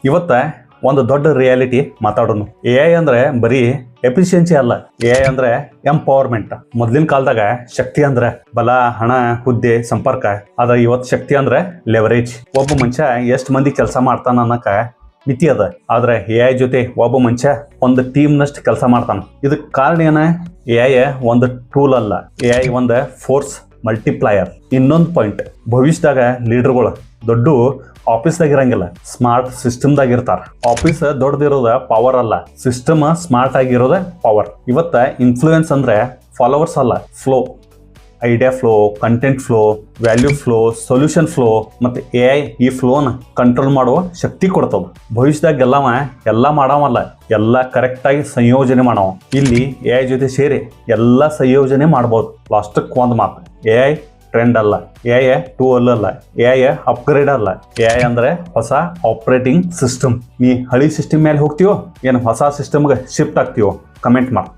ಇವತ್ತ ಒಂದು ದೊಡ್ಡ ರಿಯಾಲಿಟಿ ಮಾತಾಡೋನು. AI ಅಂದ್ರೆ ಬರೀ ಎಫಿಷಿಯನ್ಸಿ ಅಲ್ಲ, AI ಅಂದ್ರೆ ಎಂಪವರ್ಮೆಂಟ್. ಮೊದ್ಲಿನ ಕಾಲದಾಗ ಶಕ್ತಿ ಅಂದ್ರೆ ಬಲ, ಹಣ, ಹುದ್ದೆ, ಸಂಪರ್ಕ. ಆದ್ರೆ ಇವತ್ತು ಶಕ್ತಿ ಅಂದ್ರೆ ಲೆವರೇಜ್. ಒಬ್ಬ ಮನುಷ್ಯ ಎಷ್ಟು ಮಂದಿ ಕೆಲಸ ಮಾಡ್ತಾನ ಅನ್ನಕ ಮಿತಿ ಅದ. ಆದ್ರೆ AI ಜೊತೆ ಒಬ್ಬ ಮನುಷ್ಯ ಒಂದು ಟೀಮ್ನಷ್ಟು ಕೆಲಸ ಮಾಡ್ತಾನ. ಇದಕ್ಕೆ ಕಾರಣ ಏನ? AI ಒಂದು ಟೂಲ್ ಅಲ್ಲ, AI ಒಂದು ಫೋರ್ಸ್ ಮಲ್ಟಿಪ್ಲೈಯರ್. ಇನ್ನೊಂದು ಪಾಯಿಂಟ್, ಭವಿಷ್ಯದಾಗ ಲೀಡರ್ಗಳು ದೊಡ್ಡ ಆಫೀಸ್ದಾಗ ಇರಂಗಿಲ್ಲ, ಸ್ಮಾರ್ಟ್ ಸಿಸ್ಟಮ್ದಾಗ ಇರ್ತಾರ. ಆಫೀಸ್ ದೊಡ್ಡದಿರೋದ ಪವರ್ ಅಲ್ಲ, ಸಿಸ್ಟಮ್ ಸ್ಮಾರ್ಟ್ ಆಗಿರೋದ ಪವರ್. ಇವತ್ತ ಇನ್ಫ್ಲೂಯೆನ್ಸ್ ಅಂದ್ರೆ ಫಾಲೋವರ್ಸ್ ಅಲ್ಲ, flow. Idea flow, content flow, value flow, solution flow. ಮತ್ತೆ AI ಈ ಫ್ಲೋನ ಕಂಟ್ರೋಲ್ ಮಾಡುವ ಶಕ್ತಿ ಕೊಡ್ತದ. ಭವಿಷ್ಯದಾಗ ಎಲ್ಲ ಮಾಡವಲ್ಲ, ಎಲ್ಲ ಕರೆಕ್ಟಾಗಿ ಸಂಯೋಜನೆ ಮಾಡವ. ಇಲ್ಲಿ AI ಜೊತೆ ಸೇರಿ ಎಲ್ಲ ಸಂಯೋಜನೆ ಮಾಡ್ಬೋದು. ಲಾಸ್ಟಕ್ಕೆ ಒಂದು ಮಾತು, AI ಟ್ರೆಂಡ್ ಅಲ್ಲ, AI ಟೂಲ್ ಅಲ್ಲ, AI ಅಪ್ಗ್ರೇಡ್ ಅಲ್ಲ. AI ಅಂದ್ರೆ ಹೊಸ ಆಪರೇಟಿಂಗ್ ಸಿಸ್ಟಮ್. ನೀ ಹಳಿ ಸಿಸ್ಟಮ್ ಮೇಲೆ ಹೋಗ್ತೀವೋ ಏನು ಹೊಸ ಸಿಸ್ಟಮ್ಗೆ ಶಿಫ್ಟ್ ಆಗ್ತೀವೋ? ಕಮೆಂಟ್ ಮಾಡಿ.